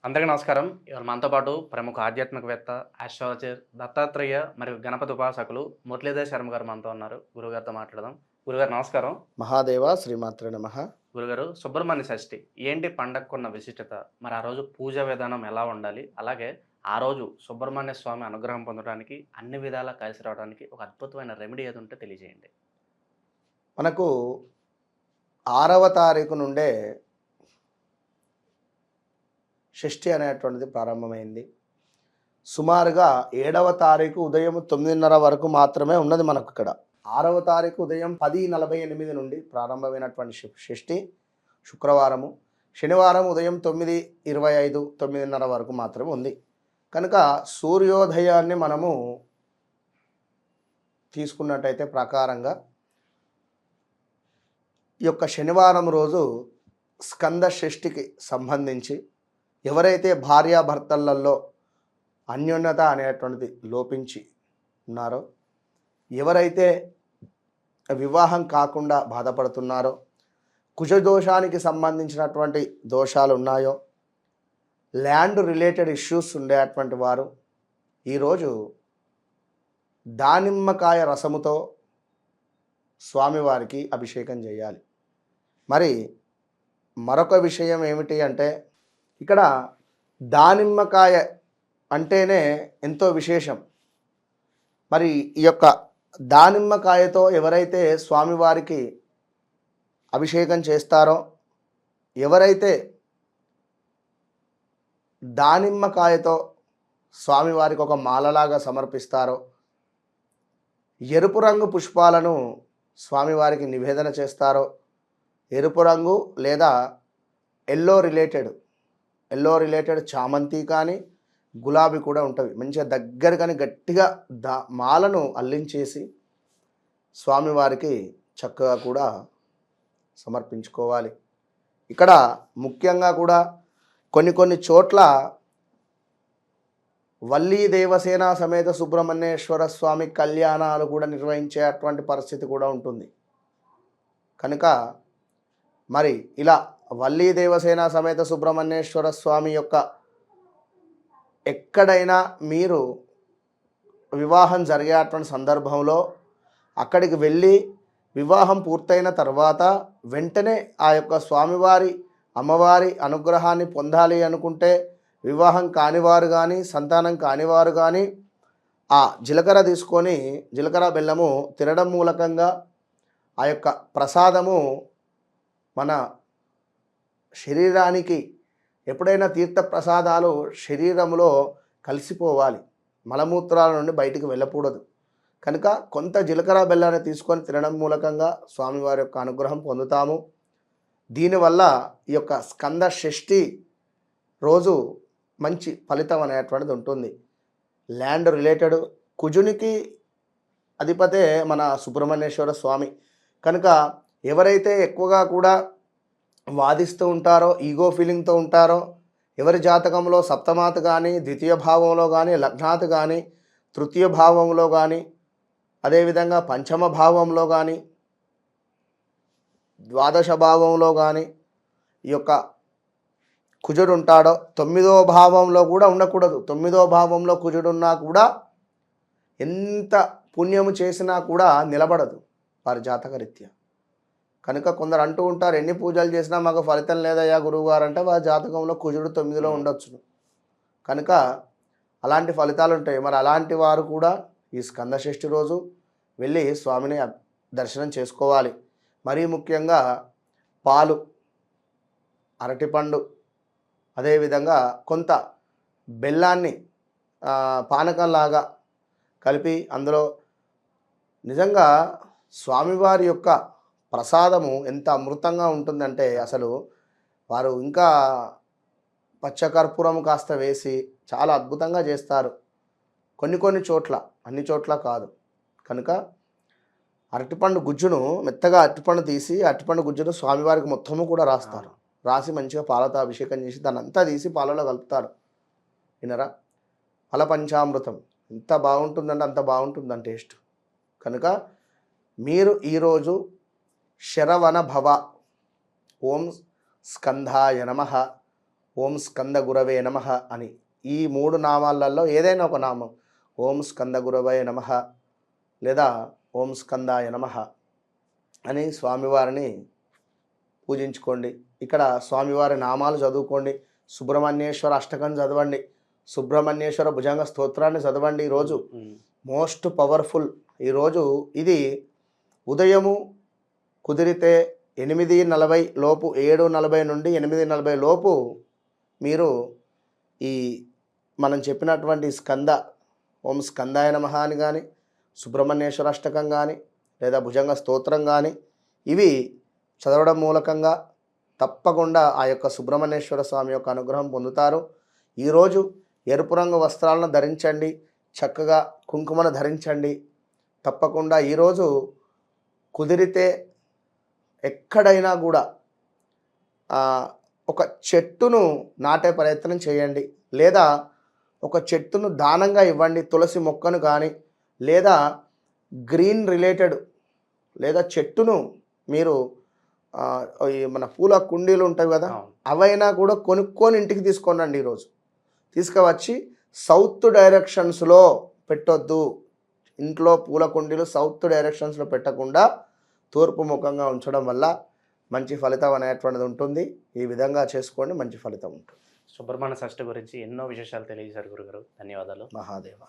అందరికీ నమస్కారం. ఇవాళ మనతో పాటు ప్రముఖ ఆధ్యాత్మికవేత్త, ఆస్ట్రాలజర్, దత్తాత్రేయ మరియు గణపతి ఉపాసకులు మురళీధర్ శర్మ గారు మనతో ఉన్నారు. గురుగారితో మాట్లాడదాం. గురుగారు నమస్కారం. మహాదేవ శ్రీమాత్రే నమః. గురుగారు, సుబ్రహ్మణ్య షష్ఠి ఏంటి పండగకున్న విశిష్టత? మరి ఆ రోజు పూజా విధానం ఎలా ఉండాలి? అలాగే ఆ రోజు సుబ్రహ్మణ్య స్వామి అనుగ్రహం పొందడానికి అన్ని విధాలా కలిసి రావడానికి ఒక అద్భుతమైన రెమెడీ ఏది ఉంటే తెలియజేయండి. మనకు 6వ తారీఖు నుండే షష్ఠి అనేటువంటిది ప్రారంభమైంది. సుమారుగా 7వ తారీఖు ఉదయం 9:30 వరకు మాత్రమే ఉన్నది మనకు ఇక్కడ. 6వ తారీఖు ఉదయం 10:48 నుండి ప్రారంభమైనటువంటి షష్ఠి శుక్రవారము. శనివారం ఉదయం 9:25, 9:30 వరకు మాత్రమే ఉంది. కనుక సూర్యోదయాన్ని మనము తీసుకున్నట్టయితే ప్రకారంగా ఈ యొక్క శనివారం రోజు స్కంద షష్ఠికి సంబంధించి ఎవరైతే భార్యాభర్తలలో అన్యోన్యత అనేటువంటిది లోపించి ఉన్నారో, ఎవరైతే వివాహం కాకుండా బాధపడుతున్నారో, కుజదోషానికి సంబంధించినటువంటి దోషాలు ఉన్నాయో, ల్యాండ్ రిలేటెడ్ ఇష్యూస్ ఉండేటువంటి వారు ఈరోజు దానిమ్మకాయ రసముతో స్వామివారికి అభిషేకం చేయాలి. మరి మరొక విషయం ఏమిటి అంటే, ఇక్కడ దానిమ్మకాయ అంటేనే ఎంతో విశేషం. మరి ఈ యొక్క దానిమ్మకాయతో ఎవరైతే స్వామివారికి అభిషేకం చేస్తారో, ఎవరైతే దానిమ్మకాయతో స్వామివారికి ఒక మాలలాగా సమర్పిస్తారో, ఎరుపు రంగు పుష్పాలను స్వామివారికి నివేదన చేస్తారో, ఎరుపు రంగు లేదా ఎల్లో రిలేటెడ్ చామంతి కానీ గులాబీ కూడా ఉంటుంది. మంచిగా దగ్గర కానీ గట్టిగా మాలను అల్లించేసి స్వామివారికి చక్కగా కూడా సమర్పించుకోవాలి. ఇక్కడ ముఖ్యంగా కూడా కొన్ని చోట్ల వల్లీ దేవసేన సమేత సుబ్రహ్మణ్యేశ్వర స్వామి కళ్యాణాలు కూడా నిర్వహించేటువంటి పరిస్థితి కూడా ఉంటుంది. కనుక మరి ఇలా వల్లీ దేవసేన సమేత సుబ్రహ్మణ్యేశ్వర స్వామి యొక్క ఎక్కడైనా మీరు వివాహం జరిగేటువంటి సందర్భంలో అక్కడికి వెళ్ళి వివాహం పూర్తయిన తర్వాత వెంటనే ఆ యొక్క స్వామివారి అమ్మవారి అనుగ్రహాన్ని పొందాలి అనుకుంటే, వివాహం కానివారు కానీ సంతానం కానివారు కానీ ఆ జీలకర్ర తీసుకొని జీలకర్ర బెల్లము తినడం మూలకంగా ఆ యొక్క ప్రసాదము మన శరీరానికి ఎప్పుడైనా తీర్థ ప్రసాదాలు శరీరంలో కలిసిపోవాలి, మలమూత్రాల నుండి బయటికి వెళ్ళకూడదు. కనుక కొంత జీలకర్ర బెల్లాన్ని తీసుకొని తినడం మూలకంగా స్వామివారి యొక్క అనుగ్రహం పొందుతాము. దీనివల్ల ఈ యొక్క స్కంద షష్ఠి రోజు మంచి ఫలితం అనేటువంటిది ఉంటుంది. ల్యాండ్ రిలేటెడ్ కుజునికి అధిపతే మన సుబ్రహ్మణ్యేశ్వర స్వామి. కనుక ఎవరైతే ఎక్కువగా కూడా వాదిస్తూ ఉంటారో, ఈగో ఫీలింగ్తో ఉంటారో, ఎవరి జాతకంలో సప్తమాత్ కానీ, ద్వితీయ భావంలో కానీ, లగ్నాత్ కానీ, తృతీయ భావంలో కానీ, అదేవిధంగా పంచమ భావంలో కానీ, ద్వాదశ భావంలో కానీ ఈ యొక్క కుజుడు ఉంటాడో, 9వ భావంలో కూడా ఉండకూడదు. 9వ భావంలో కుజుడున్నా కూడా ఎంత పుణ్యము చేసినా కూడా నిలబడదు వారి జాతకరీత్యా. కనుక కొందరు అంటూ ఉంటారు, ఎన్ని పూజలు చేసినా మాకు ఫలితం లేదయ్యా గురువుగారు అంటే వారి జాతకంలో కుజుడు 9లో ఉండొచ్చును. కనుక అలాంటి ఫలితాలు ఉంటాయి. మరి అలాంటి వారు కూడా ఈ స్కంద షష్ఠి రోజు వెళ్ళి స్వామిని దర్శనం చేసుకోవాలి. మరీ ముఖ్యంగా పాలు, అరటిపండు, అదేవిధంగా కొంత బెల్లాన్ని పానకంలాగా కలిపి అందులో నిజంగా స్వామివారి యొక్క ప్రసాదము ఎంత అమృతంగా ఉంటుందంటే అసలు వారు ఇంకా పచ్చకర్పూరం కాస్త వేసి చాలా అద్భుతంగా చేస్తారు. కొన్ని చోట్ల, అన్ని చోట్ల కాదు. కనుక అరటిపండు గుజ్జును మెత్తగా అరటిపండు తీసి అరటిపండు గుజ్జును స్వామివారికి మొత్తము కూడా రాస్తారు. రాసి మంచిగా పాలతో అభిషేకం చేసి దాన్ని అంతా తీసి పాలలో కలుపుతారు. వినరా, ఫల పంచామృతం ఎంత బాగుంటుందంటే అంత బాగుంటుందని టేస్ట్. కనుక మీరు ఈరోజు శరవణ భవ, ఓం స్కంధాయ నమః, ఓం స్కంద గురవే నమః అని ఈ 3 నామాలలో ఏదైనా ఒక నామం ఓం స్కంద గురవే నమః లేదా ఓం స్కందాయ నమః అని స్వామివారిని పూజించుకోండి. ఇక్కడ స్వామివారి నామాలు చదువుకోండి. సుబ్రహ్మణ్యేశ్వర అష్టకం చదవండి. సుబ్రహ్మణ్యేశ్వర భుజంగ స్తోత్రాన్ని చదవండి. ఈరోజు మోస్ట్ పవర్ఫుల్. ఈరోజు ఇది ఉదయము కుదిరితే 8:40 లోపు 7:40 నుండి 8:40 లోపు మీరు ఈ మనం చెప్పినటువంటి స్కంద ఓం స్కందాయ నమః అని కానీ సుబ్రహ్మణ్యేశ్వర అష్టకం కానీ లేదా భుజంగ స్తోత్రం కానీ ఇవి చదవడం మూలకంగా తప్పకుండా ఆ యొక్క సుబ్రహ్మణ్యేశ్వర స్వామి యొక్క అనుగ్రహం పొందుతారు. ఈరోజు ఎరుపు రంగు వస్త్రాలను ధరించండి. చక్కగా కుంకుమను ధరించండి. తప్పకుండా ఈరోజు కుదిరితే ఎక్కడైనా కూడా ఒక చెట్టును నాటే ప్రయత్నం చేయండి. లేదా ఒక చెట్టును దానంగా ఇవ్వండి. తులసి మొక్కను కానీ లేదా గ్రీన్ రిలేటెడ్ లేదా చెట్టును మీరు ఈ మన పూల కుండీలు ఉంటాయి కదా, అవైనా కూడా కొనుక్కొని ఇంటికి తీసుకోండి. ఈరోజు తీసుకువచ్చి సౌత్ డైరెక్షన్స్లో పెట్టొద్దు. ఇంట్లో పూల కుండీలు సౌత్ డైరెక్షన్స్లో పెట్టకుండా తూర్పు ముఖంగా ఉంచడం వల్ల మంచి ఫలితం అనేటువంటిది ఉంటుంది. ఈ విధంగా చేసుకోండి, మంచి ఫలితం ఉంటుంది. సుబ్రహ్మణ్య షష్ఠి గురించి ఎన్నో విశేషాలు తెలియజేశారు గురుగారు. ధన్యవాదాలు. మహాదేవ.